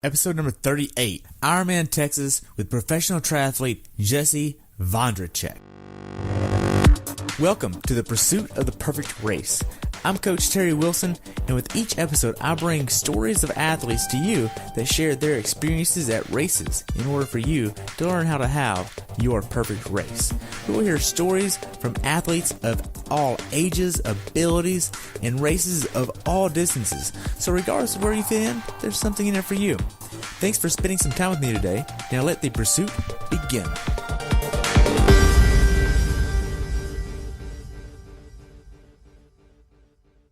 Episode number 38, Ironman Texas with Professional Triathlete Jesse Vondracek. Welcome to the pursuit of the perfect race. I'm Coach Terry Wilson, and with each episode, I bring stories of athletes to you that share their experiences at races in order for you to learn how to have your perfect race. We will hear stories from athletes of all ages, abilities, and races of all distances. So regardless of where you fit in, there's something in it for you. Thanks for spending some time with me today. Now let the pursuit begin.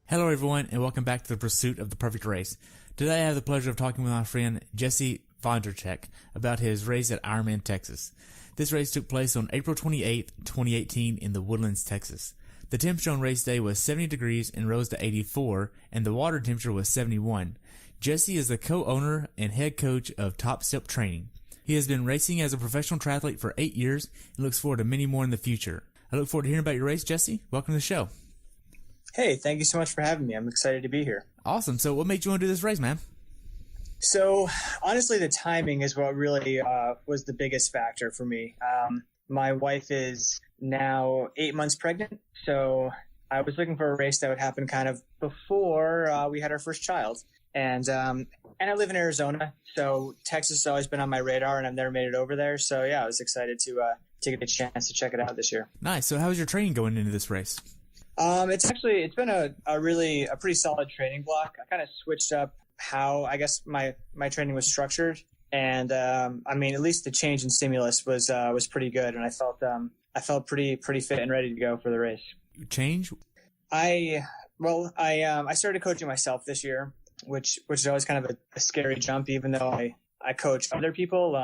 Hello everyone, and welcome back to the pursuit of the perfect race. Today I have the pleasure of talking with my friend Jesse Vondracek about his race at Ironman Texas. This race took place on April 28, 2018 in the Woodlands, Texas. The temperature on race day was 70 degrees and rose to 84, and the water temperature was 71. Jesse is the co-owner and head coach of Top Step Training. He has been racing as a professional triathlete for 8 years and looks forward to many more in the future. I look forward to hearing about your race, Jesse. Welcome to the show. Hey, thank you so much for having me. I'm excited to be here. Awesome. So what made you want to do this race, man? So honestly, the timing is what really was the biggest factor for me. My wife is now 8 months pregnant, so I was looking for a race that would happen kind of before we had our first child. And I live in Arizona, so Texas has always been on my radar, and I've never made it over there. So yeah, I was excited to get a chance to check it out this year. Nice. So how was your training going into this race? It's been a pretty solid training block. I kind of switched up how I guess my training was structured, and at least the change in stimulus was pretty good, and I felt pretty fit and ready to go for the race. Change? I started coaching myself this year, which is always kind of a scary jump, even though I coach other people.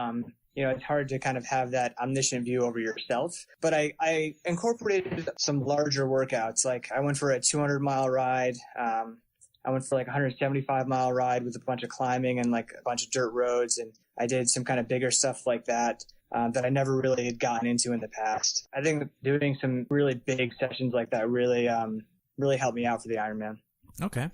It's hard to kind of have that omniscient view over yourself. But I incorporated some larger workouts. Like I went for a 200-mile ride. I went for like a 175-mile ride with a bunch of climbing and like a bunch of dirt roads. And I did some kind of bigger stuff like that that I never really had gotten into in the past. I think doing some really big sessions like that really helped me out for the Ironman. Okay.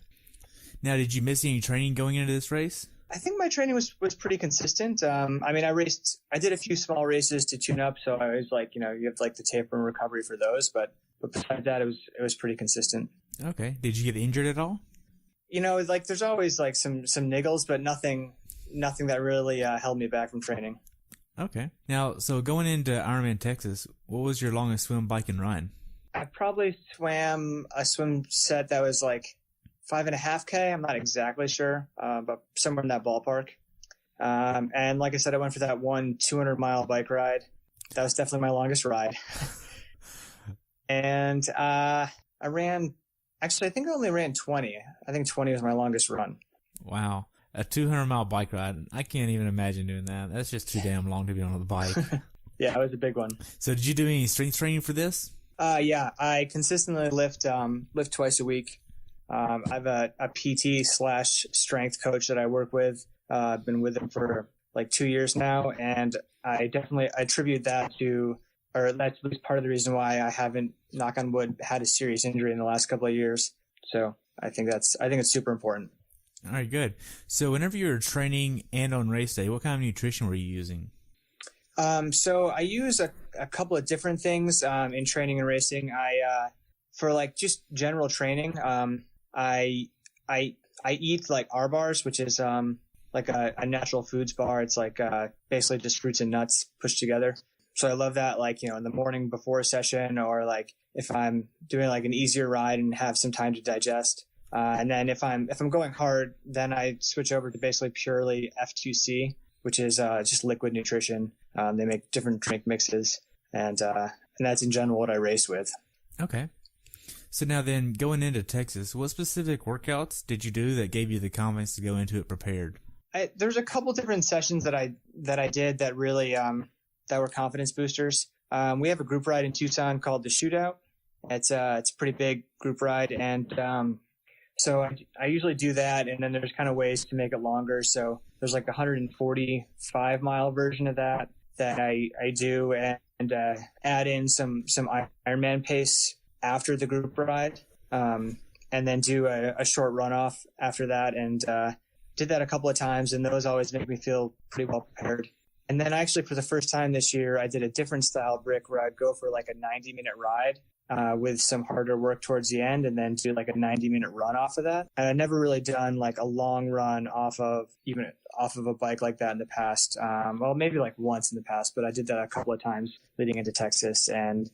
Now, did you miss any training going into this race? I think my training was pretty consistent. I did a few small races to tune up. So I was like, you have like the taper and recovery for those. But besides that, it was pretty consistent. Okay. Did you get injured at all? There's always like some niggles, but nothing that really held me back from training. Okay. Now, so going into Ironman Texas, what was your longest swim, bike, and run? I probably swam a swim set that was like 5.5K. I'm not exactly sure, but somewhere in that ballpark. And like I said, I went for that 200-mile bike ride. That was definitely my longest ride. And I think I only ran 20. I think 20 was my longest run. Wow. A 200-mile bike ride. I can't even imagine doing that. That's just too damn long to be on the bike. Yeah, it was a big one. So did you do any strength training for this? Yeah, I consistently lift twice a week. I have a PT/strength coach that I work with. I've been with him for like 2 years now, and I attribute that to, or that's at least part of the reason why I haven't, knock on wood, had a serious injury in the last couple of years. So I think it's super important. All right, good. So whenever you were training and on race day, what kind of nutrition were you using? So I use a couple of different things in training and racing. For like just general training, I eat like R bars, which is like a natural foods bar. It's like basically just fruits and nuts pushed together. So I love that, like, in the morning before a session, or like if I'm doing like an easier ride and have some time to digest. And then if I'm going hard, then I switch over to basically purely F2C, which is just liquid nutrition. They make different drink mixes, and that's in general what I race with. Okay. So now then, going into Texas, what specific workouts did you do that gave you the confidence to go into it prepared? There's a couple different sessions that I did that really that were confidence boosters. We have a group ride in Tucson called the Shootout. It's a pretty big group ride, and so I usually do that, and then there's kind of ways to make it longer. So there's like a 145-mile version of that I do, and add in some Ironman pace after the group ride, and then do a short runoff after that, and did that a couple of times, and those always make me feel pretty well prepared. And then actually for the first time this year, I did a different style brick where I'd go for like a 90-minute ride with some harder work towards the end, and then do like a 90-minute run off of that. And I'd never really done like a long run off of a bike like that in the past. Well, maybe like once in the past, but I did that a couple of times leading into Texas. And,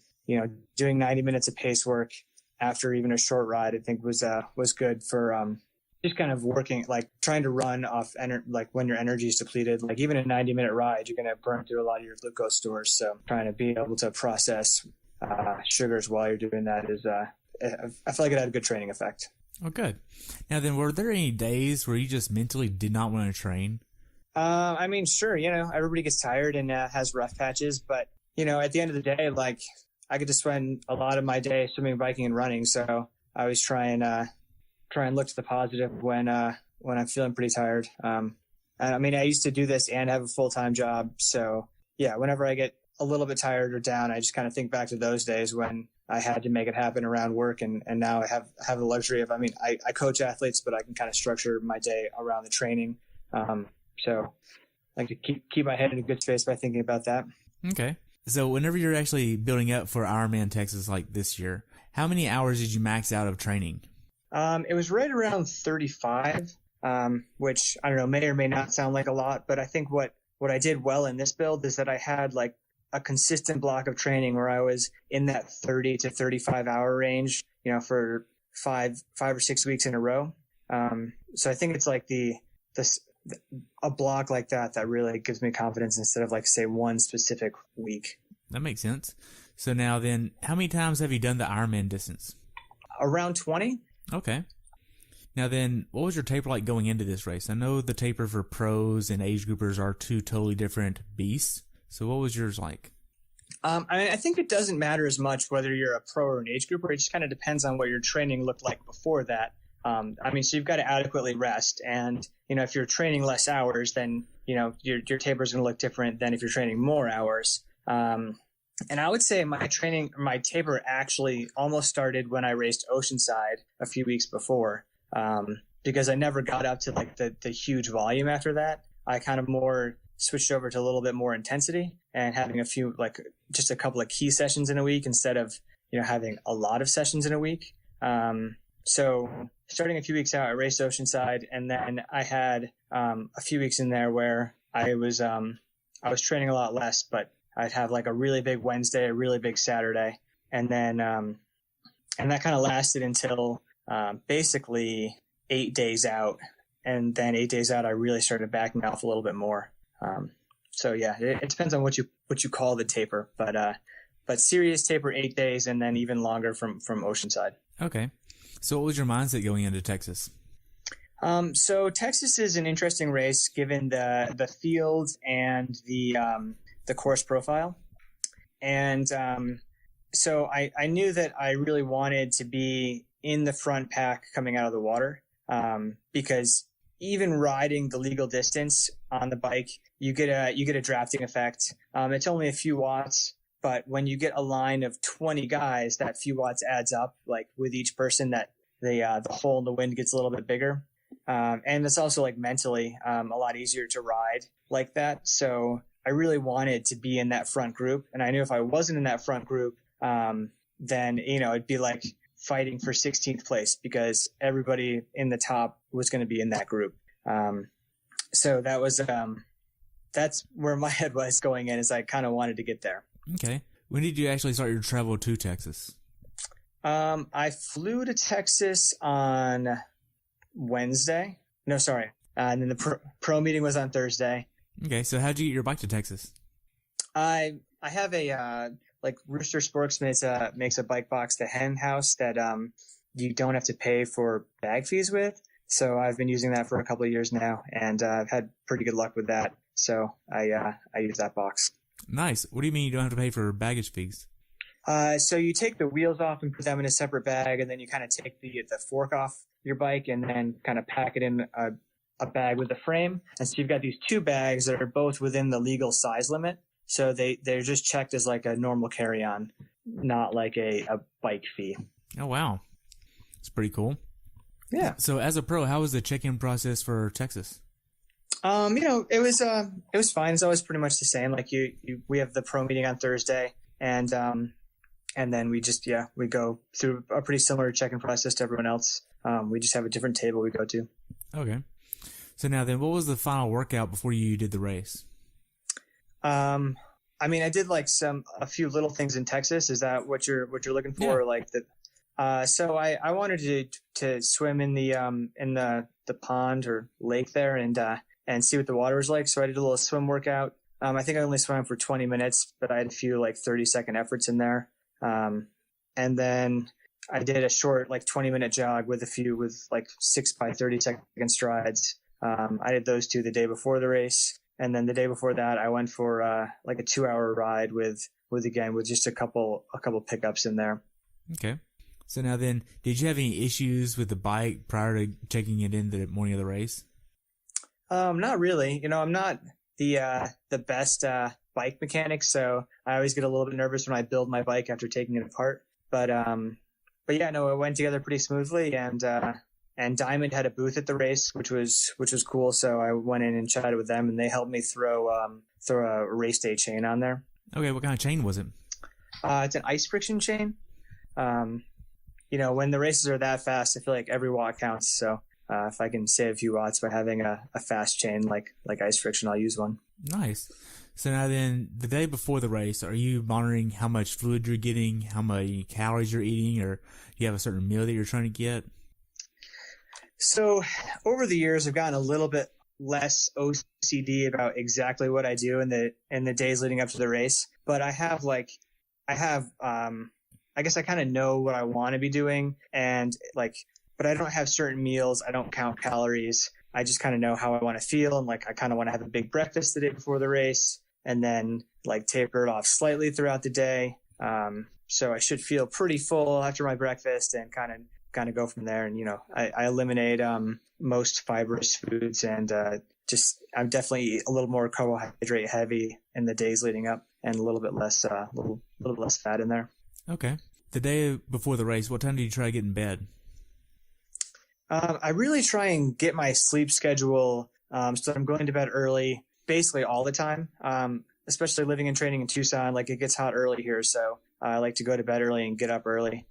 doing 90 minutes of pace work after even a short ride, I think was good for just kind of working, like trying to run off like when your energy is depleted. Like even a 90-minute ride, you're going to burn through a lot of your glucose stores. So trying to be able to process sugars while you're doing that is, I feel like it had a good training effect. Oh, good. Now then, were there any days where you just mentally did not want to train? I mean, sure, everybody gets tired and has rough patches, but at the end of the day, like I get to spend a lot of my day swimming, biking, and running. So I always try and look to the positive when I'm feeling pretty tired. And I mean, I used to do this and have a full-time job. So yeah, whenever I get a little bit tired or down, I just kind of think back to those days when I had to make it happen around work. And now I have the luxury of, I coach athletes, but I can kind of structure my day around the training. So I like to keep my head in a good space by thinking about that. Okay. So whenever you're actually building up for Ironman Texas like this year, how many hours did you max out of training? It was right around 35, which I don't know, may or may not sound like a lot, but I think what I did well in this build is that I had like a consistent block of training where I was in that 30 to 35 hour range, for five or 6 weeks in a row. So I think it's like a block like that really gives me confidence instead of like say one specific week. That makes sense. So now then, how many times have you done the Ironman distance? Around 20. Okay. Now then, what was your taper like going into this race? I know the taper for pros and age groupers are two totally different beasts. So what was yours like? I think it doesn't matter as much whether you're a pro or an age grouper. It just kind of depends on what your training looked like before that. So you've got to adequately rest. And, if you're training less hours, then, your taper is going to look different than if you're training more hours. And I would say my taper actually almost started when I raced Oceanside a few weeks before, because I never got up to like the huge volume after that. I kind of more switched over to a little bit more intensity and having just a couple of key sessions in a week instead of, having a lot of sessions in a week. So starting a few weeks out, I raced Oceanside, and then I had a few weeks in there where I was training a lot less, but I'd have like a really big Wednesday, a really big Saturday, and then and that kind of lasted until basically 8 days out, and then 8 days out, I really started backing off a little bit more. So yeah, it depends on what you call the taper, but serious taper 8 days, and then even longer from Oceanside. Okay. So what was your mindset going into Texas? So Texas is an interesting race given the field and the course profile. And so I knew that I really wanted to be in the front pack coming out of the water, because even riding the legal distance on the bike, you get a drafting effect. It's only a few watts, but when you get a line of 20 guys, that few watts adds up. Like with each person, that the hole in the wind gets a little bit bigger. And it's also like mentally a lot easier to ride like that. So I really wanted to be in that front group. And I knew if I wasn't in that front group, then, it'd be like fighting for 16th place because everybody in the top was going to be in that group. So that was, that's where my head was going in, is I kind of wanted to get there. Okay. When did you actually start your travel to Texas? I flew to Texas on Wednesday. No, sorry. And then the pro meeting was on Thursday. Okay. So how'd you get your bike to Texas? I have a, like Rooster Sportsman makes a bike box to hen house that, you don't have to pay for bag fees with. So I've been using that for a couple of years now, and I've had pretty good luck with that. So I use that box. Nice. What do you mean you don't have to pay for baggage fees? So you take the wheels off and put them in a separate bag, and then you kind of take the fork off your bike and then kind of pack it in a bag with a frame. And so you've got these two bags that are both within the legal size limit. So they're just checked as like a normal carry-on, not like a bike fee. Oh, wow. It's pretty cool. Yeah. So as a pro, how was the check-in process for Texas? It was fine. It's always pretty much the same. Like we have the pro meeting on Thursday, and then we go through a pretty similar check-in process to everyone else. We just have a different table we go to. Okay. So now then, what was the final workout before you did the race? I did like a few little things in Texas. Is that what you're looking for? Yeah. Or like so I wanted to swim in the pond or lake there and see what the water was like. So I did a little swim workout. I think I only swam for 20 minutes, but I had a few like 30-second efforts in there. And then I did a short like 20-minute jog with like 6 by 30-second strides. I did those two the day before the race. And then the day before that, I went for like a 2-hour ride with just a couple pickups in there. Okay. So now then, did you have any issues with the bike prior to checking it in the morning of the race? Not really. I'm not the best bike mechanic, so I always get a little bit nervous when I build my bike after taking it apart. But yeah, no, it went together pretty smoothly, and Diamond had a booth at the race, which was cool. So I went in and chatted with them, and they helped me throw a race day chain on there. Okay, what kind of chain was it? It's an ice friction chain. When the races are that fast, I feel like every watt counts. So if I can save a few watts by having a fast chain like ice friction, I'll use one. Nice. So now then, the day before the race, are you monitoring how much fluid you're getting, how many calories you're eating, or do you have a certain meal that you're trying to get? So over the years, I've gotten a little bit less OCD about exactly what I do in the days leading up to the race. But I guess I kind of know what I want to be doing, but I don't have certain meals. I don't count calories. I just kind of know how I want to feel, and like I kind of want to have a big breakfast the day before the race, and then like taper it off slightly throughout the day. So I should feel pretty full after my breakfast, and kind of go from there. And I eliminate most fibrous foods, and I'm definitely a little more carbohydrate heavy in the days leading up, and a little bit less fat in there. Okay. The day before the race, what time do you try to get in bed? I really try and get my sleep schedule so that I'm going to bed early, basically all the time. Especially living and training in Tucson, like it gets hot early here, so I like to go to bed early and get up early.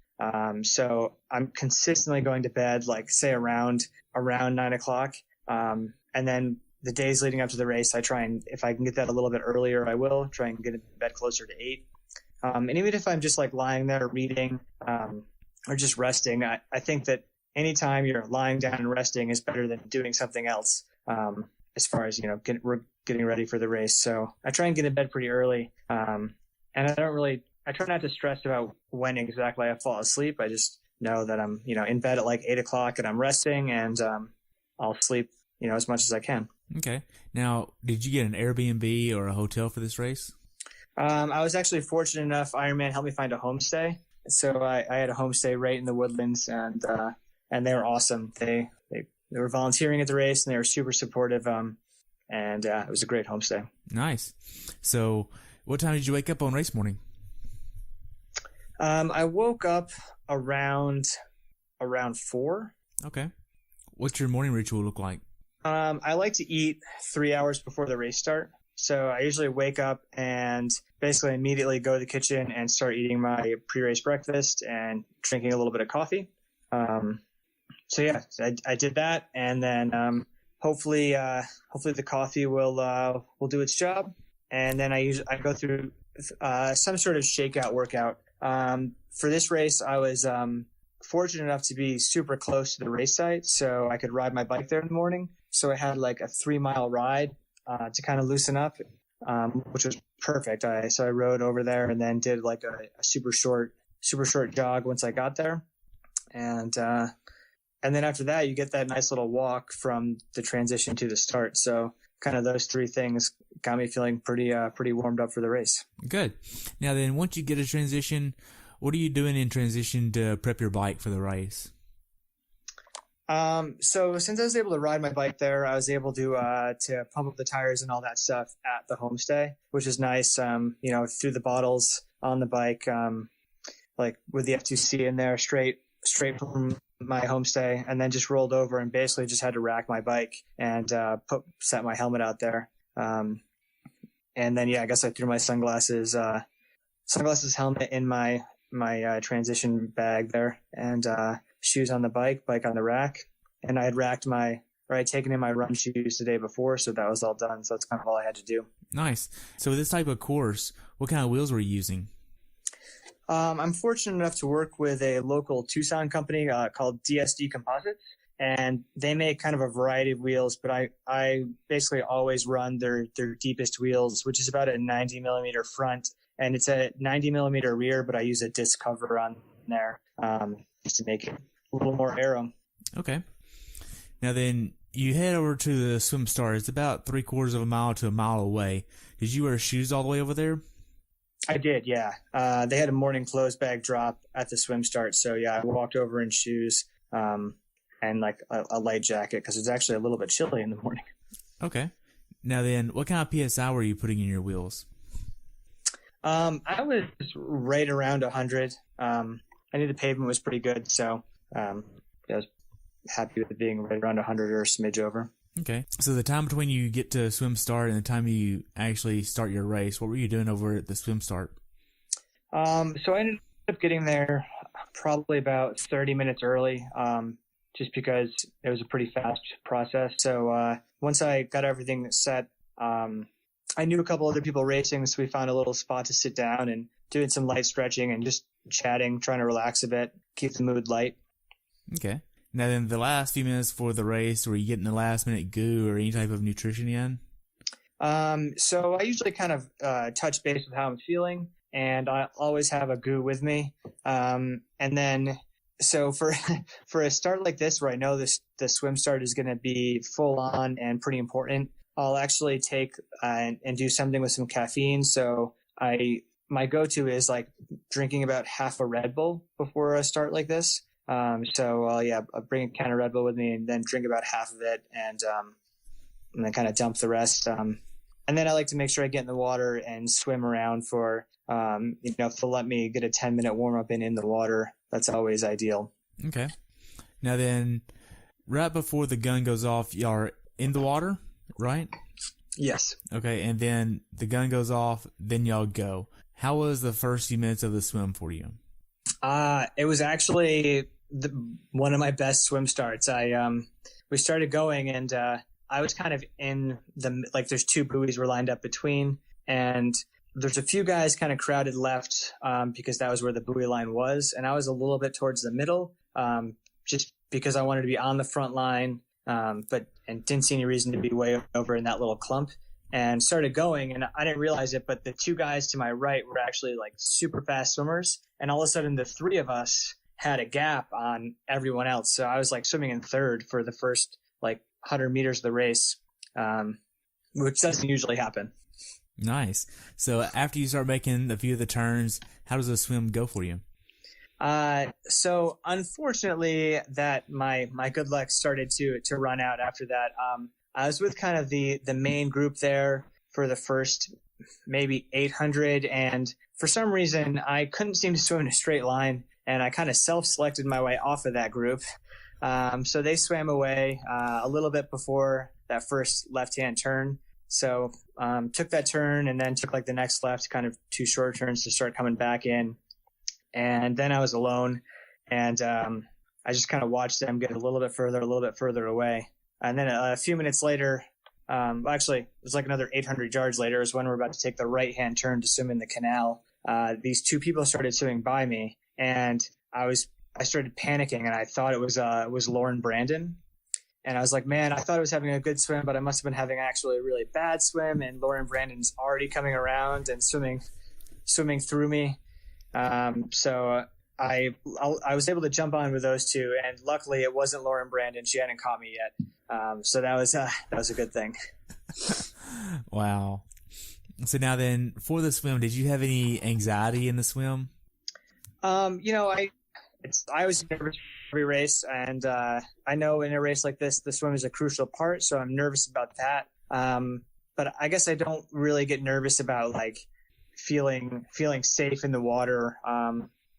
So I'm consistently going to bed, like say around 9:00. And then the days leading up to the race, I try and, if I can get that a little bit earlier, I will try and get in bed closer to 8. And even if I'm just like lying there reading, or just resting, I think that anytime you're lying down and resting is better than doing something else. As far as, getting ready for the race. So I try and get in bed pretty early. And I try not to stress about when exactly I fall asleep. I just know that I'm, in bed at like 8:00 and I'm resting, and I'll sleep, as much as I can. Okay. Now, did you get an Airbnb or a hotel for this race? I was actually fortunate enough. Ironman helped me find a homestay. So I had a homestay right in the Woodlands, and they were awesome. They were volunteering at the race, and they were super supportive. And it was a great homestay. Nice. So what time did you wake up on race morning? I woke up around 4. Okay. What's your morning ritual look like? I like to eat 3 hours before the race start. So I usually wake up and basically immediately go to the kitchen and start eating my pre-race breakfast and drinking a little bit of coffee. So yeah, I did that, and then hopefully the coffee will do its job, and then I go through some sort of shakeout workout. For this race, I was fortunate enough to be super close to the race site, so I could ride my bike there in the morning. So I had like a 3-mile ride to kind of loosen up, which was perfect. So I rode over there and then did like a super short jog once I got there, and then after that you get that nice little walk from the transition to the start. So kind of those 3 things got me feeling pretty warmed up for the race. Good. Now then, once you get a transition, what are you doing in transition to prep your bike for the race? So since I was able to ride my bike there, I was able to pump up the tires and all that stuff at the homestay, which is nice. Through the bottles on the bike, like with the F2C in there, straight from my homestay, and then just rolled over and basically just had to rack my bike and set my helmet out there. And then, I guess I threw my sunglasses, helmet in my transition bag there, and shoes on the bike on the rack. And I had taken in my run shoes the day before, so that was all done. So that's kind of all I had to do. Nice. So with this type of course, what kind of wheels were you using? I'm fortunate enough to work with a local Tucson company called DSD Composites, and they make kind of a variety of wheels, but I basically always run their deepest wheels, which is about a 90 millimeter front, and it's a 90 millimeter rear, but I use a disc cover on there just to make it a little more aero. Okay. Now then, you head over to the swim start. It's about 3/4 of a mile to a mile away. Did you wear shoes all the way over there? I did, yeah. They had a morning clothes bag drop at the swim start, so I walked over in shoes. And like a light jacket because it's actually a little bit chilly in the morning. Okay. Now then, what kind of PSI were you putting in your wheels? I was right around 100. I knew the pavement was pretty good, so I was happy with it being right around 100 or a smidge over. Okay. So the time between you get to swim start and the time you actually start your race, what were you doing over at the swim start? So I ended up getting there probably about 30 minutes early. Just because it was a pretty fast process. So once I got everything set, I knew a couple other people racing, so we found a little spot to sit down and doing some light stretching and just chatting, trying to relax a bit, keep the mood light. Okay. Now then, the last few minutes for the race, were you getting the last minute goo or any type of nutrition in? So I usually kind of touch base with how I'm feeling, and I always have a goo with me. And then so for a start like this, where I know the swim start is going to be full on and pretty important, I'll actually take and do something with some caffeine. So my go-to is like drinking about half a Red Bull before a start like this. I'll bring a can of Red Bull with me and then drink about half of it and then kind of dump the rest. And then I like to make sure I get in the water and swim around for if they'll let me get a 10-minute warm up in the water. That's always ideal. Okay. Now then, right before the gun goes off, y'all are in the water, right? Yes. Okay, and then the gun goes off, then y'all go. How was the first few minutes of the swim for you? It was actually one of my best swim starts. We started going, and I was kind of in there's two buoys were lined up between, and there's a few guys kind of crowded left because that was where the buoy line was. And I was a little bit towards the middle just because I wanted to be on the front line, but didn't see any reason to be way over in that little clump, and started going. And I didn't realize it, but the two guys to my right were actually like super fast swimmers. And all of a sudden the three of us had a gap on everyone else. So I was like swimming in third for the first 100 meters of the race, which doesn't usually happen. Nice. So after you start making a few of the turns, how does the swim go for you? So unfortunately that my good luck started to run out after that. I was with kind of the main group there for the first maybe 800. And for some reason I couldn't seem to swim in a straight line, and I kind of self-selected my way off of that group. So they swam away, a little bit before that first left-hand turn. So took that turn and then took the next left, kind of two short turns to start coming back in. And then I was alone, and I just kind of watched them get a little bit further away. And then a few minutes later, actually it was another 800 yards later, is when we're about to take the right-hand turn to swim in the canal. These two people started swimming by me, and I started panicking, and I thought it was Lauren Brandon. And I was like, man, I thought I was having a good swim, but I must have been having actually a really bad swim. And Lauren Brandon's already coming around and swimming through me. So I was able to jump on with those two, and luckily it wasn't Lauren Brandon. She hadn't caught me yet. So that was a good thing. Wow. So now then, for the swim, did you have any anxiety in the swim? I was nervous for every race, and I know in a race like this, the swim is a crucial part, so I'm nervous about that. But I guess I don't really get nervous about feeling safe in the water.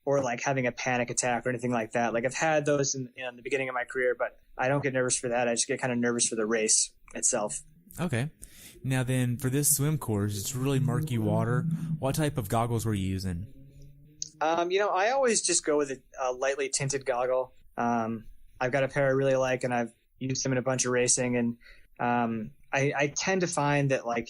or like having a panic attack or anything like that. Like I've had those in the beginning of my career, but I don't get nervous for that. I just get kind of nervous for the race itself. Okay. Now then, for this swim course, it's really murky water. What type of goggles were you using? I always just go with a lightly tinted goggle. I've got a pair I really like, and I've used them in a bunch of racing. And I tend to find that like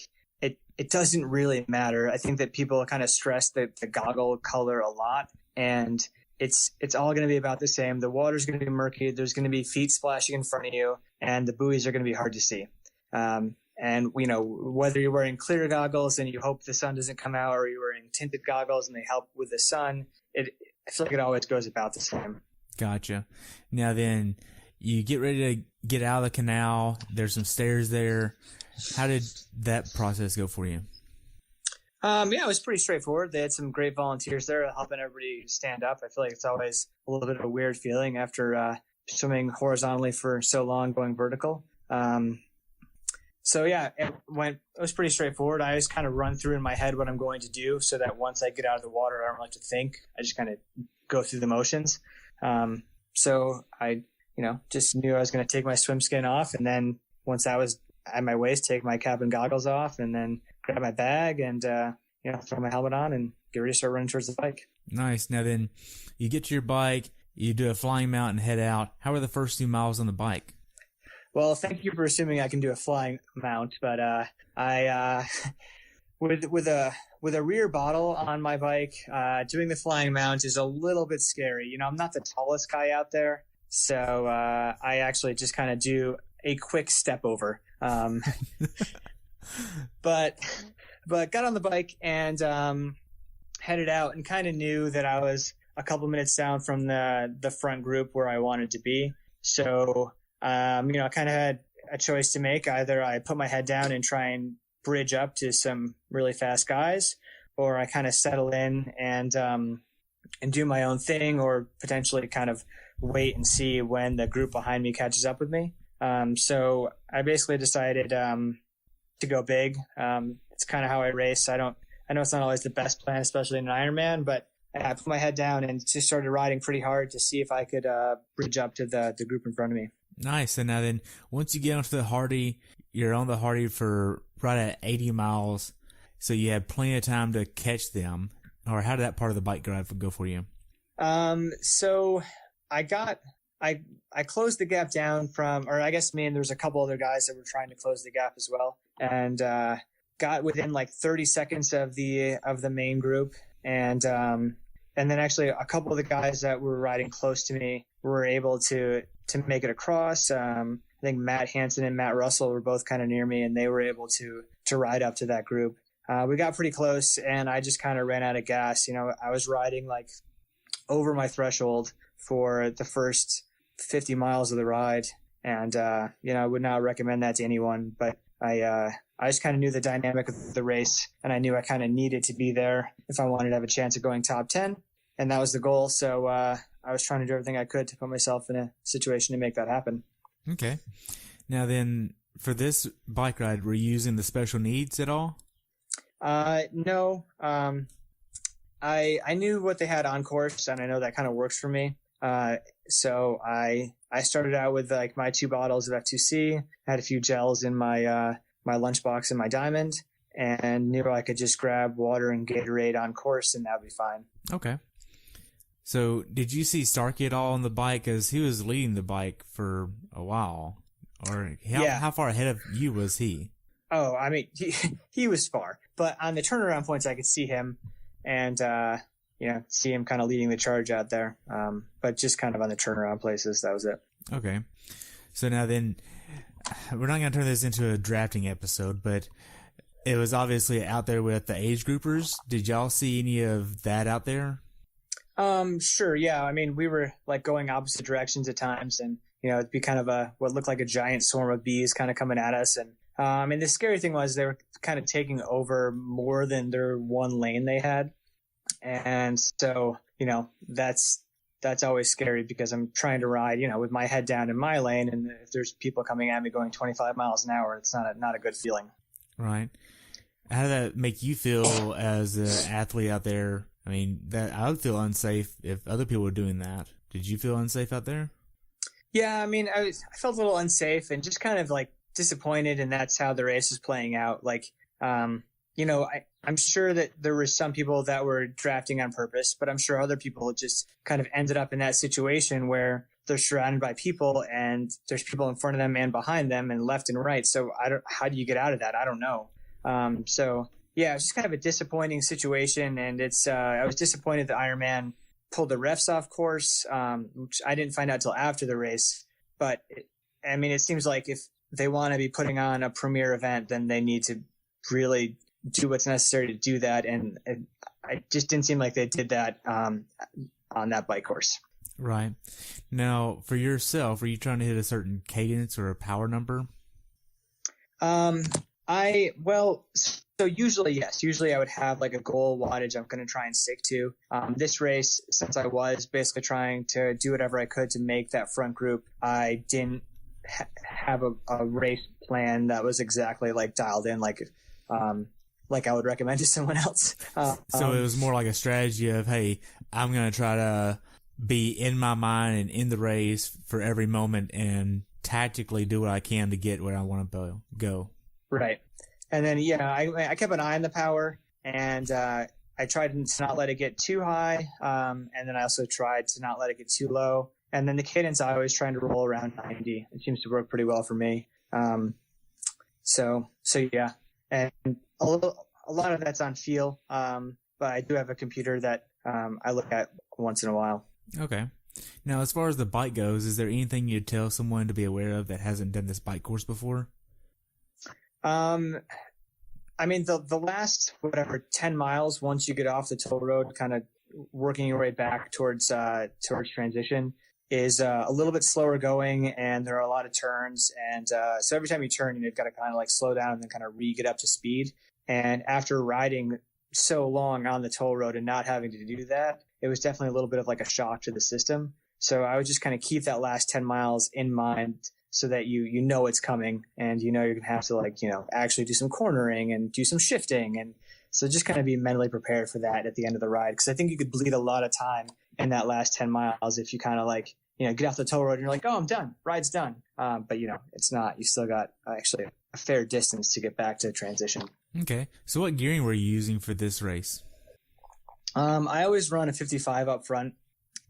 it doesn't really matter. I think that people kind of stress the goggle color a lot, and it's all going to be about the same. The water's going to be murky. There's going to be feet splashing in front of you, and the buoys are going to be hard to see. And whether you're wearing clear goggles and you hope the sun doesn't come out, or you're wearing tinted goggles and they help with the sun, I feel like it always goes about the same. Gotcha. Now then, you get ready to get out of the canal. There's some stairs there. How did that process go for you? It was pretty straightforward. They had some great volunteers there helping everybody stand up. I feel like it's always a little bit of a weird feeling after swimming horizontally for so long, going vertical. So yeah, it was pretty straightforward. I just kind of run through in my head what I'm going to do, so that once I get out of the water, I don't like to think. I just kind of go through the motions. So I, just knew I was going to take my swim skin off, and then once I was at my waist, take my cap and goggles off, and then grab my bag and throw my helmet on and get ready to start running towards the bike. Nice. Now then, you get to your bike, you do a flying mount and head out. How were the first 2 miles on the bike? Well, thank you for assuming I can do a flying mount, but I with a rear bottle on my bike, doing the flying mount is a little bit scary. I'm not the tallest guy out there, so I actually just kind of do a quick step over. But got on the bike and headed out, and kind of knew that I was a couple minutes down from the front group where I wanted to be. So I kind of had a choice to make. Either I put my head down and try and bridge up to some really fast guys, or I kind of settle in and do my own thing, or potentially kind of wait and see when the group behind me catches up with me. So I basically decided to go big. It's kind of how I race. I know it's not always the best plan, especially in an Ironman, but I put my head down and just started riding pretty hard to see if I could bridge up to the group in front of me. Nice. And now then, once you get onto the Hardy, you're on the Hardy for right at 80 miles, so you had plenty of time to catch them. Or how did that part of the bike ride go for you? So I closed the gap down from, or I guess me and there was a couple other guys that were trying to close the gap as well, and got within like 30 seconds of the main group, and then actually a couple of the guys that were riding close to me were able to make it across. I think Matt Hansen and Matt Russell were both kind of near me, and they were able to ride up to that group. We got pretty close, and I just kind of ran out of gas. I was riding like over my threshold for the first 50 miles of the ride, and I would not recommend that to anyone, but I just kind of knew the dynamic of the race, and I knew I kind of needed to be there if I wanted to have a chance of going top 10, and that was the goal. So I was trying to do everything I could to put myself in a situation to make that happen. Okay. Now then, for this bike ride, were you using the special needs at all? No. I knew what they had on course, and I know that kind of works for me. So I started out with like my 2 bottles of F2C, had a few gels in my my lunchbox and my Diamond, and knew I could just grab water and Gatorade on course, and that would be fine. Okay. So did you see Starkey at all on the bike? Because he was leading the bike for a while. Or how far ahead of you was he? Oh, I mean, he was far. But on the turnaround points, I could see him and, see him kind of leading the charge out there. But just kind of on the turnaround places, that was it. Okay. So now then, we're not going to turn this into a drafting episode, but it was obviously out there with the age groupers. Did y'all see any of that out there? Sure. Yeah. I mean, we were like going opposite directions at times, and, it'd be kind of what looked like a giant swarm of bees kind of coming at us. And, and the scary thing was they were kind of taking over more than their one lane they had. And so, that's always scary because I'm trying to ride, with my head down in my lane. And if there's people coming at me going 25 miles an hour, it's not a good feeling. Right. How did that make you feel as an athlete out there? I mean, that I would feel unsafe if other people were doing that. Did you feel unsafe out there? Yeah, I mean, I felt a little unsafe and just kind of like disappointed, and that's how the race is playing out. Like, I'm sure that there were some people that were drafting on purpose, but I'm sure other people just kind of ended up in that situation where they're surrounded by people and there's people in front of them and behind them and left and right. So how do you get out of that? I don't know. So yeah, it's just kind of a disappointing situation. And I was disappointed that Ironman pulled the refs off course, which I didn't find out till after the race. But it seems like if they want to be putting on a premier event, then they need to really do what's necessary to do that. And it just didn't seem like they did that on that bike course. Right. Now, for yourself, are you trying to hit a certain cadence or a power number? So usually, yes. Usually I would have like a goal wattage I'm going to try and stick to. This race, since I was basically trying to do whatever I could to make that front group, I didn't have a race plan that was exactly like dialed in like I would recommend to someone else. So it was more like a strategy of, hey, I'm going to try to be in my mind and in the race for every moment and tactically do what I can to get where I want to go. Right. And then, I kept an eye on the power, and I tried to not let it get too high. And then I also tried to not let it get too low. And then the cadence, I always trying to roll around 90. It seems to work pretty well for me. So yeah. And a lot of that's on feel. But I do have a computer that I look at once in a while. Okay. Now, as far as the bike goes, is there anything you'd tell someone to be aware of that hasn't done this bike course before? The last, 10 miles, once you get off the toll road, kind of working your way back towards transition, is a little bit slower going, and there are a lot of turns. And so every time you turn, you've got to kind of like slow down and then kind of get up to speed. And after riding so long on the toll road and not having to do that, it was definitely a little bit of like a shock to the system. So I would just kind of keep that last 10 miles in mind so that you know it's coming, and you're going to have to actually do some cornering and do some shifting. And so just kind of be mentally prepared for that at the end of the ride. Because I think you could bleed a lot of time in that last 10 miles if you kind of get off the toll road and you're like, oh, I'm done. Ride's done. But it's not. You still got actually a fair distance to get back to transition. Okay. So what gearing were you using for this race? I always run a 55 up front,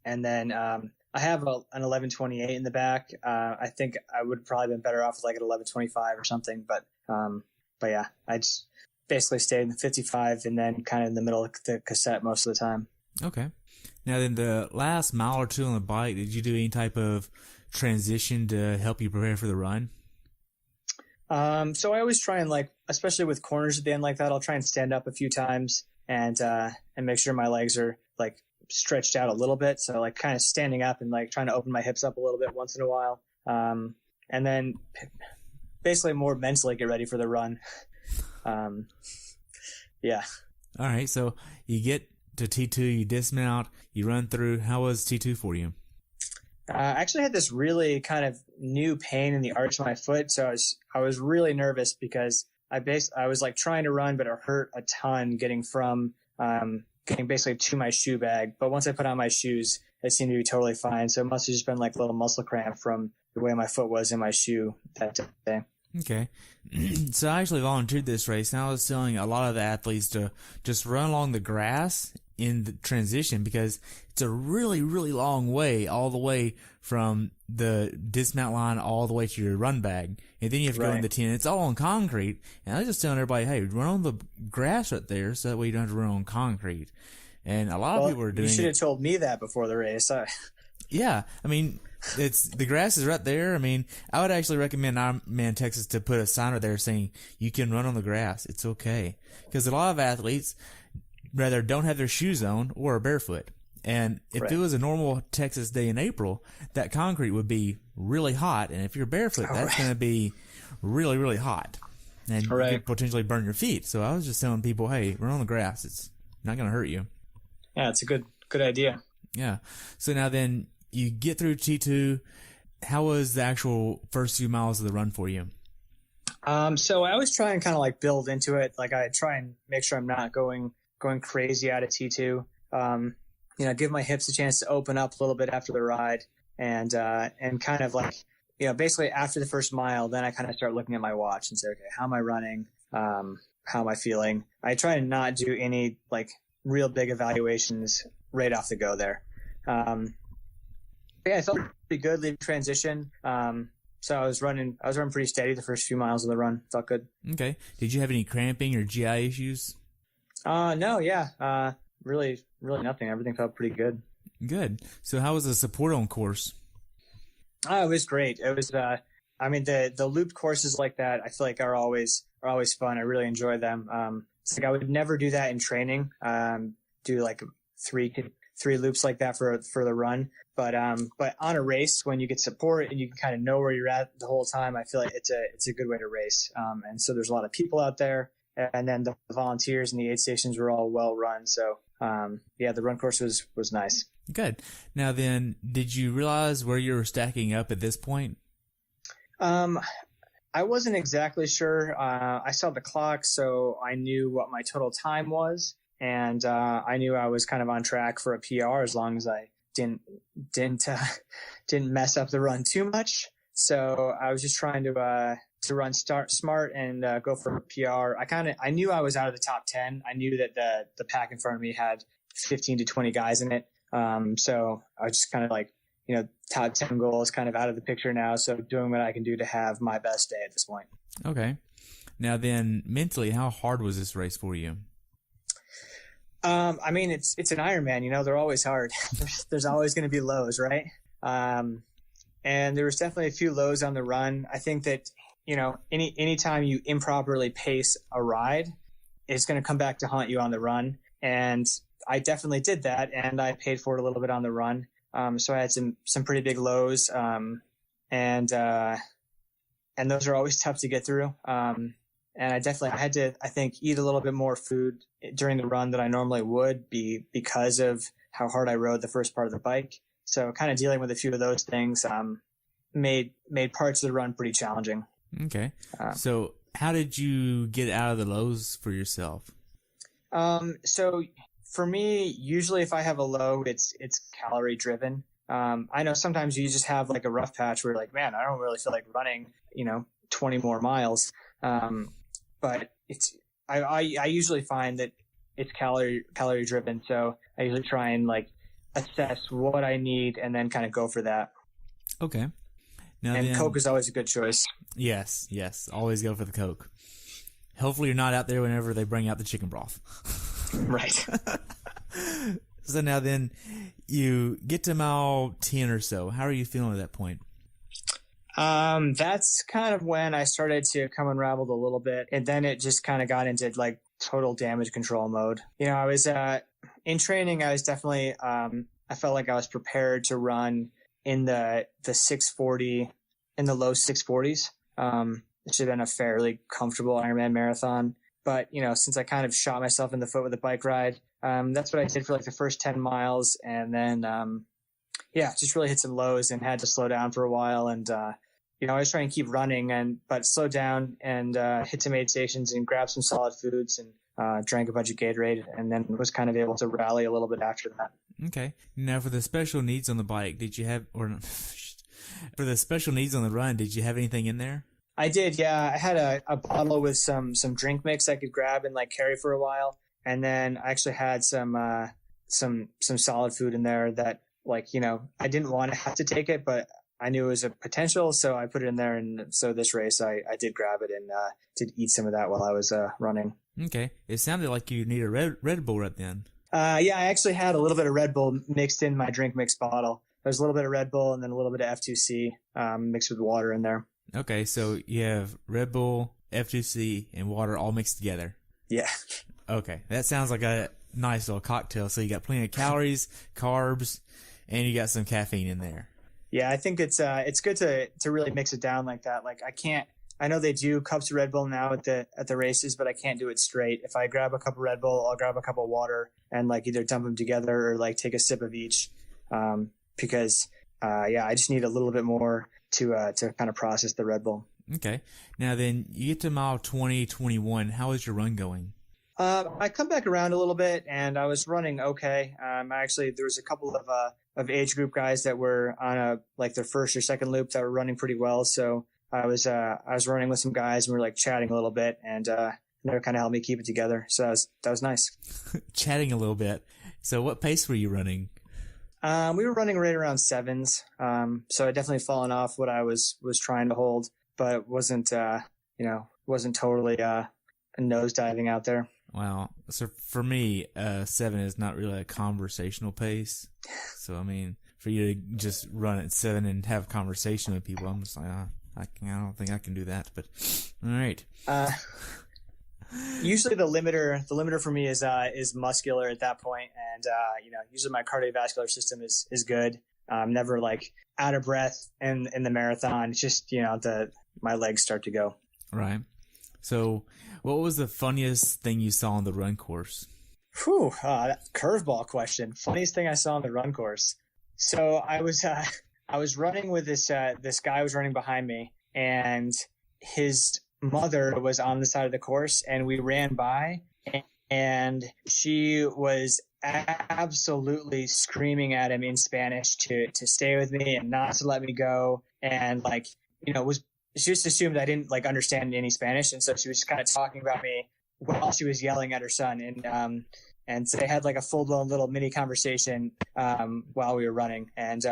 and then I have an 1128 in the back. I think I would probably been better off with like an 1125 or something. But yeah, I just basically stayed in the 55 and then kind of in the middle of the cassette most of the time. Okay. Now then, the last mile or two on the bike, did you do any type of transition to help you prepare for the run? So I always try and especially with corners at the end like that, I'll try and stand up a few times and make sure my legs are stretched out a little bit. So kind of standing up and trying to open my hips up a little bit once in a while. And then basically more mentally get ready for the run. Yeah. All right. So you get to T2, you dismount, you run through. How was T2 for you? I actually had this really kind of new pain in the arch of my foot. So I was really nervous because I was trying to run, but it hurt a ton getting basically to my shoe bag. But once I put on my shoes, it seemed to be totally fine. So it must have just been a little muscle cramp from the way my foot was in my shoe that day. Okay. So I actually volunteered this race, and I was telling a lot of the athletes to just run along the grass in the transition because it's a really, really long way all the way from the dismount line all the way to your run bag. And then you have to go in the 10. It's all on concrete. And I was just telling everybody, hey, run on the grass right there so that way you don't have to run on concrete. And a lot of people are doing it. You should have told me that before the race. Yeah. The grass is right there. I would actually recommend Ironman Texas to put a sign right there saying you can run on the grass. It's okay. Because a lot of athletes rather don't have their shoes on or are barefoot. And if it was a normal Texas day in April, that concrete would be really hot. And if you're barefoot, that's going to be really, really hot. And you could potentially burn your feet. So I was just telling people, hey, run on the grass. It's not going to hurt you. Yeah, it's a good idea. Yeah. So now then you get through T2. How was the actual first few miles of the run for you? So I always try and kind of build into it. I try and make sure I'm not going crazy out of T2. give my hips a chance to open up a little bit after the ride, and kind of like, basically after the first mile, then I kind of start looking at my watch and say, okay, how am I running? How am I feeling? I try to not do any like real big evaluations right off the go there. I felt pretty good leaving transition. So I was running pretty steady the first few miles of the run. Felt good. Okay. Did you have any cramping or GI issues? No, yeah. Really nothing. Everything felt pretty good. Good. So how was the support on course? Oh, it was great. It was, the looped courses like that, I feel like are always fun. I really enjoy them. It's like I would never do that in training. Do like three loops like that for the run. But on a race, when you get support and you can kind of know where you're at the whole time, I feel like it's a good way to race. And so there's a lot of people out there, and then the volunteers and the aid stations were all well run. So the run course was nice. Good. Now then, did you realize where you were stacking up at this point? I wasn't exactly sure. I saw the clock, so I knew what my total time was, and I knew I was kind of on track for a PR as long as I didn't mess up the run too much. So I was just trying to run smart and go for a PR. I knew I was out of the top 10. I knew that the pack in front of me had 15 to 20 guys in it. So I was just kind of like, top 10 goal is kind of out of the picture now. So doing what I can do to have my best day at this point. Okay. Now then, mentally, how hard was this race for you? It's an Ironman, they're always hard. There's always going to be lows, right? And there was definitely a few lows on the run. I think that, anytime you improperly pace a ride, it's going to come back to haunt you on the run. And I definitely did that, and I paid for it a little bit on the run. So I had some pretty big lows, and those are always tough to get through. And I had to, I think, eat a little bit more food during the run than I normally would because of how hard I rode the first part of the bike. So kind of dealing with a few of those things made parts of the run pretty challenging. Okay. So how did you get out of the lows for yourself? So for me, usually if I have a low, it's calorie driven. I know sometimes you just have like a rough patch where you're like, man, I don't really feel like running, 20 more miles. But I usually find that it's calorie driven. So I usually try and like assess what I need and then kind of go for that. Okay. Now and Coke is always a good choice. Yes. Always go for the Coke. Hopefully you're not out there whenever they bring out the chicken broth. Right. So now then, you get to mile 10 or so. How are you feeling at that point? That's kind of when I started to come unraveled a little bit, and then it just kind of got into like total damage control mode. I was in training. I was definitely I felt like I was prepared to run in the 640, in the low 640s. It should have been a fairly comfortable Ironman marathon. But, since I kind of shot myself in the foot with a bike ride, that's what I did for like the first 10 miles. And then, just really hit some lows and had to slow down for a while. And, I was trying to keep running but slow down and hit some aid stations and grab some solid foods and drank a bunch of Gatorade, and then was kind of able to rally a little bit after that. Okay. Now for the special needs on the bike, did you have, for the special needs on the run, did you have anything in there? I did, yeah. I had a bottle with some drink mix I could grab and like carry for a while, and then I actually had some solid food in there that I didn't want to have to take it, but I knew it was a potential, so I put it in there. And so this race, I did grab it and did eat some of that while I was running. Okay, it sounded like you need a Red Bull right then. I actually had a little bit of Red Bull mixed in my drink mix bottle. There's a little bit of Red Bull and then a little bit of F2C mixed with water in there. Okay, so you have Red Bull, F2C, and water all mixed together. Yeah. Okay, that sounds like a nice little cocktail. So you got plenty of calories, carbs, and you got some caffeine in there. Yeah, I think it's good to really mix it down like that. Like I know they do cups of Red Bull now at the races, but I can't do it straight. If I grab a cup of Red Bull, I'll grab a cup of water and like either dump them together or like take a sip of each. Because I just need a little bit more to kind of process the Red Bull. Okay. Now then, you get to mile 20, 21. How is your run going? I come back around a little bit, and I was running okay. Actually, there was a couple of age group guys that were on their first or second loop that were running pretty well. So I was running with some guys, and we were like chatting a little bit, and they were kind of helped me keep it together. So that was nice. Chatting a little bit. So what pace were you running? We were running right around 7s. So I definitely fallen off what I was trying to hold, but it wasn't totally nosediving out there. Wow. So for me, 7 is not really a conversational pace. So, I mean, for you to just run at 7 and have a conversation with people, I'm just like, I don't think I can do that, but all right. Usually the limiter for me is muscular at that point, and usually my cardiovascular system is good. I'm never like out of breath in the marathon. It's just my legs start to go. Right. So, what was the funniest thing you saw on the run course? Whew, that curveball question. Funniest thing I saw on the run course. So I was running with this guy who was running behind me, and his mother was on the side of the course, and we ran by, and she was absolutely screaming at him in Spanish to stay with me and not to let me go, and she just assumed I didn't understand any Spanish, and so she was just kind of talking about me while she was yelling at her son, and so they had like a full blown little mini conversation while we were running, and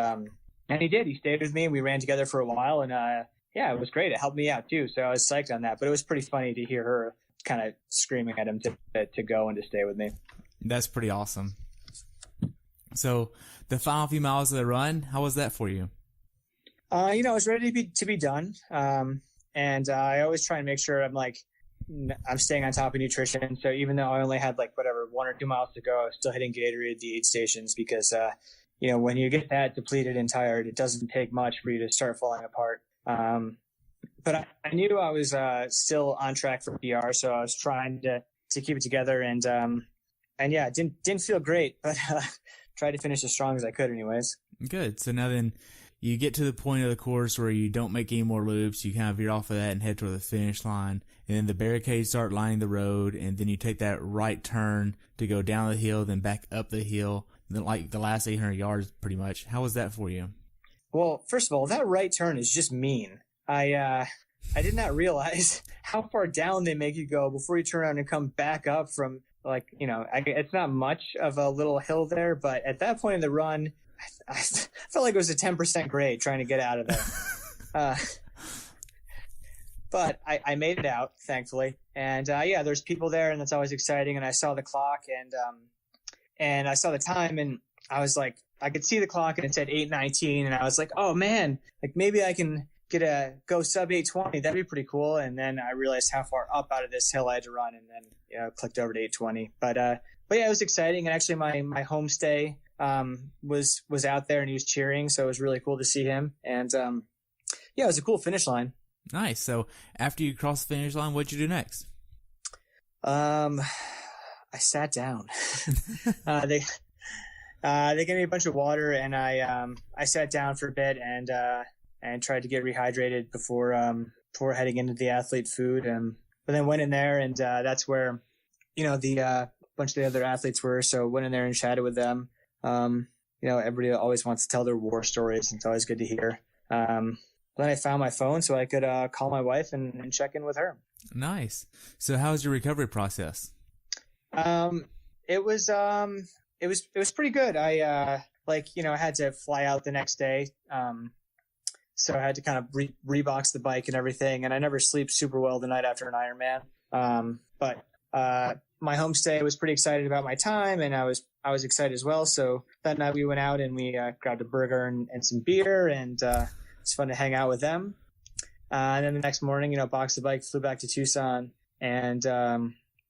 he did. He stayed with me. We ran together for a while, and it was great. It helped me out too, so I was psyched on that. But it was pretty funny to hear her kind of screaming at him to go and to stay with me. That's pretty awesome. So the final few miles of the run, how was that for you? I was ready to be done, and I always try and make sure I'm staying on top of nutrition. So even though I only had 1 or 2 miles to go, I was still hitting Gatorade at the aid stations because when you get that depleted and tired, it doesn't take much for you to start falling apart. But I knew I was still on track for PR, so I was trying to keep it together, and didn't feel great, but tried to finish as strong as I could anyways. Good. So now then you get to the point of the course where you don't make any more loops, you kind of veer off of that and head toward the finish line, and then the barricades start lining the road, and then you take that right turn to go down the hill, then back up the hill, then the last 800 yards pretty much. How was that for you? Well, first of all, that right turn is just mean. I did not realize how far down they make you go before you turn around and come back up from it's not much of a little hill there, but at that point in the run, I felt like it was a 10% grade trying to get out of there. But I made it out, thankfully. And there's people there, and that's always exciting. And I saw the clock, and I saw the time, and I was like, I could see the clock, and it said 8:19, and I was like, oh man, maybe I can go sub 8:20. That'd be pretty cool. And then I realized how far up out of this hill I had to run, and then clicked over to 8:20. But it was exciting. And actually my homestay was out there, and he was cheering, so it was really cool to see him. And it was a cool finish line. Nice. So after you crossed the finish line, what'd you do next? I sat down. They gave me a bunch of water, and I sat down for a bit and tried to get rehydrated before heading into the athlete food. But then went in there, and that's where the bunch of the other athletes were. So went in there and chatted with them. Everybody always wants to tell their war stories, and it's always good to hear. Then I found my phone so I could call my wife and check in with her. Nice. So how was your recovery process? It was pretty good. I had to fly out the next day. So I had to kind of rebox the bike and everything, and I never sleep super well the night after an Ironman. But my homestay was pretty excited about my time, and I was excited as well. So that night we went out and we grabbed a burger and some beer, and it's fun to hang out with them. And then the next morning, boxed the bike, flew back to Tucson, and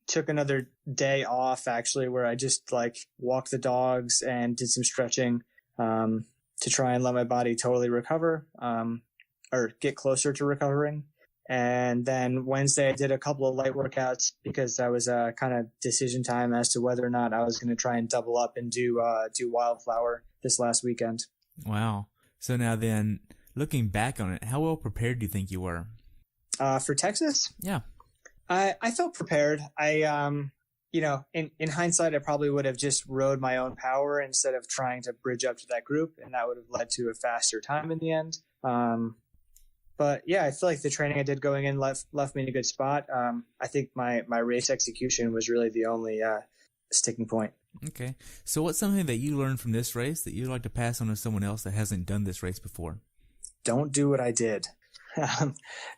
took another day off actually, where I just walked the dogs and did some stretching to try and let my body totally recover or get closer to recovering. And then Wednesday I did a couple of light workouts because I was kind of decision time as to whether or not I was going to try and double up and do Wildflower this last weekend. Wow. So now then, looking back on it, how well prepared do you think you were? For Texas? Yeah. I felt prepared. I in hindsight, I probably would have just rode my own power instead of trying to bridge up to that group, and that would have led to a faster time in the end. But yeah, I feel like the training I did going in left me in a good spot. I think my race execution was really the only sticking point. Okay. So what's something that you learned from this race that you'd like to pass on to someone else that hasn't done this race before? Don't do what I did.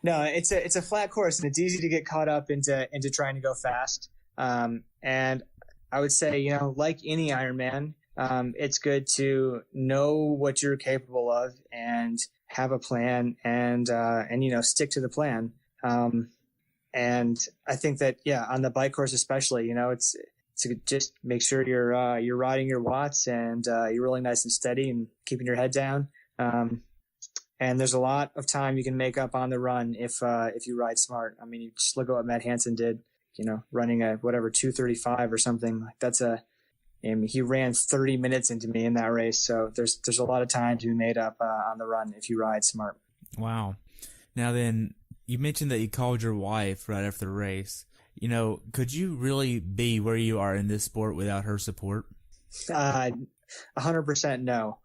No, it's a flat course, and it's easy to get caught up into trying to go fast. And I would say, like any Ironman, it's good to know what you're capable of and have a plan and stick to the plan. And I think that, on the bike course, especially, it's to just make sure you're riding your watts and, you're rolling nice and steady and keeping your head down. And there's a lot of time you can make up on the run if you ride smart. I mean, you just look at what Matt Hansen did, running a 2:35 or something. He ran 30 minutes into me in that race. So there's a lot of time to be made up on the run if you ride smart. Wow. Now then, you mentioned that you called your wife right after the race. Could you really be where you are in this sport without her support? 100% no.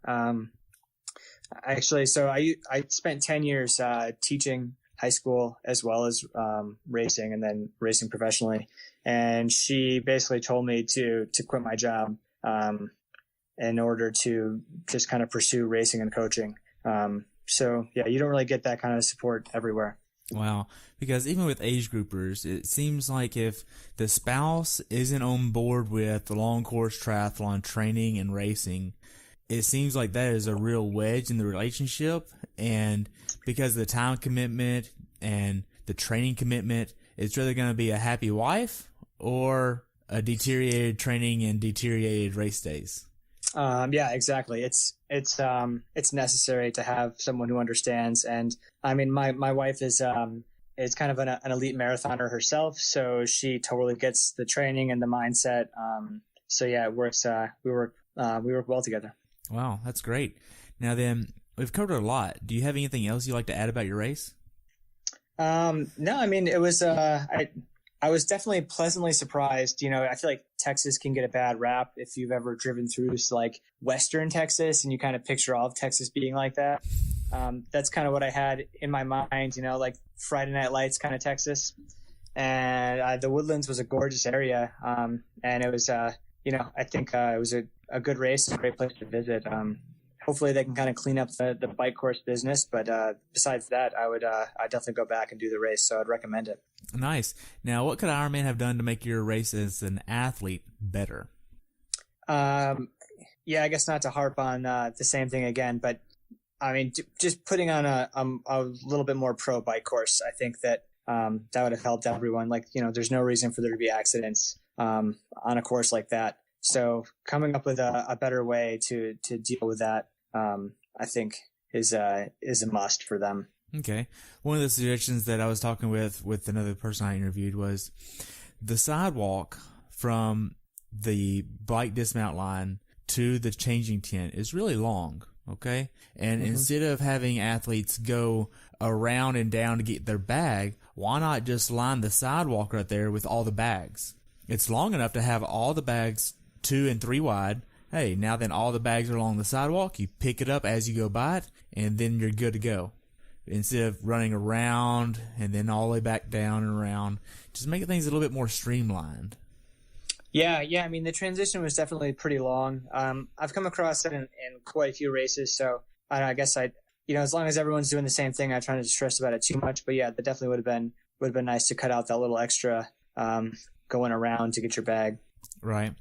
Actually, so I spent 10 years teaching high school as well as racing, and then racing professionally. And she basically told me to quit my job in order to just kind of pursue racing and coaching. So yeah, you don't really get that kind of support everywhere. Wow. Because even with age groupers, it seems like if the spouse isn't on board with the long course triathlon training and racing, it seems like that is a real wedge in the relationship. And because of the time commitment and the training commitment, it's really going to be a happy wife or a deteriorated training and deteriorated race days. Yeah, exactly. It's necessary to have someone who understands. And I mean, my wife is kind of an elite marathoner herself, so she totally gets the training and the mindset. So yeah, it works. We work well together. Wow, that's great. Now then, we've covered a lot. Do you have anything else you'd like to add about your race? No, I mean, it was, I was definitely pleasantly surprised. I feel like Texas can get a bad rap if you've ever driven through like Western Texas and you kind of picture all of Texas being like that. That's kind of what I had in my mind, like Friday Night Lights kind of Texas. And the Woodlands was a gorgeous area. And it was, I think it was a good race, a great place to visit. Hopefully they can kind of clean up the bike course business. But besides that, I'd definitely go back and do the race. So I'd recommend it. Nice. Now, what could Ironman have done to make your race as an athlete better? Yeah, I guess not to harp on the same thing again, but I mean, just putting on a little bit more pro bike course, I think that that would have helped everyone. Like, there's no reason for there to be accidents on a course like that. So coming up with a better way to deal with that, I think is a must for them. Okay. One of the suggestions that I was talking with another person I interviewed was the sidewalk from the bike dismount line to the changing tent is really long. Okay. And instead of having athletes go around and down to get their bag, why not just line the sidewalk right there with all the bags? It's long enough to have all the bags 2 and 3 wide. Hey, now then all the bags are along the sidewalk. You pick it up as you go by it, and then you're good to go. Instead of running around and then all the way back down and around, just make things a little bit more streamlined. Yeah. I mean, the transition was definitely pretty long. I've come across it in quite a few races. So I guess as long as everyone's doing the same thing, I try not to stress about it too much. But yeah, that definitely would have been nice to cut out that little extra going around to get your bag. Right.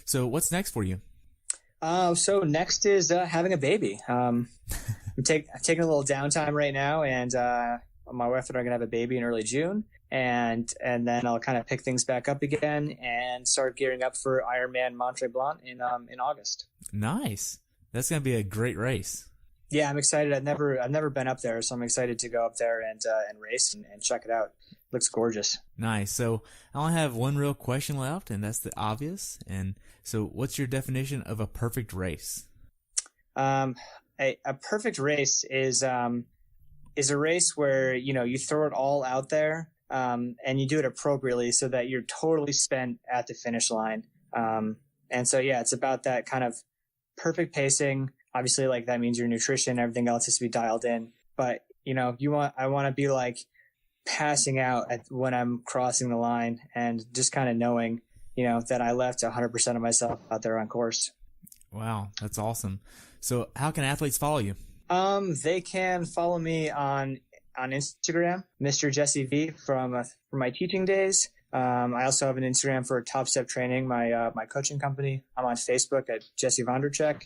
So what's next for you? So next is having a baby. I'm taking a little downtime right now, and my wife and I are gonna have a baby in early June, and then I'll kind of pick things back up again and start gearing up for Ironman Mont Tremblant in August. Nice. That's gonna be a great race. Yeah, I'm excited. I've never been up there, so I'm excited to go up there and race and check it out. Looks gorgeous. Nice. So I only have one real question left, and that's the obvious. And so, what's your definition of a perfect race? A perfect race is a race where you throw it all out there and you do it appropriately so that you're totally spent at the finish line. And so, yeah, it's about that kind of perfect pacing. Obviously, like that means your nutrition, everything else has to be dialed in. But, I want to be like passing out when I'm crossing the line, and just kind of knowing, that I left 100% of myself out there on course. Wow, that's awesome. So how can athletes follow you? They can follow me on Instagram, Mr. Jesse V from my teaching days. I also have an Instagram for Top Step Training, my coaching company. I'm on Facebook at Jesse Vondracek.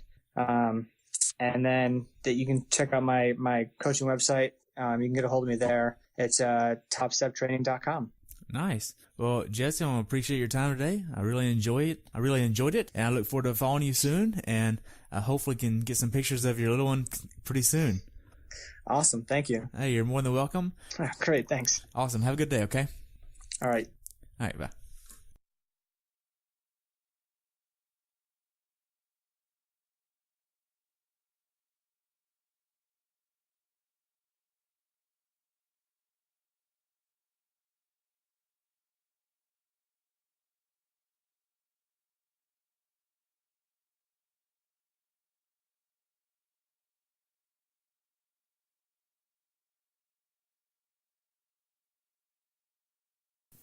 And then that you can check out my coaching website. You can get a hold of me there. It's topsteptraining.com. Nice. Well, Jesse, I appreciate your time today. I really enjoyed it, and I look forward to following you soon, and I hopefully can get some pictures of your little one pretty soon. Awesome. Thank you. Hey, you're more than welcome. Great. Thanks. Awesome. Have a good day, okay? All right. All right, bye.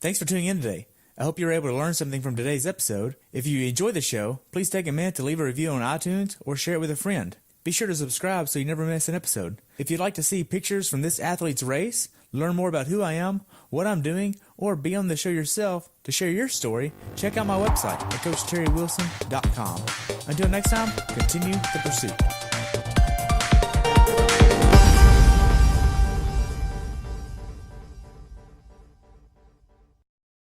Thanks for tuning in today. I hope you were able to learn something from today's episode. If you enjoyed the show, please take a minute to leave a review on iTunes or share it with a friend. Be sure to subscribe so you never miss an episode. If you'd like to see pictures from this athlete's race, learn more about who I am, what I'm doing, or be on the show yourself to share your story, check out my website at CoachTerryWilson.com. Until next time, continue the pursuit.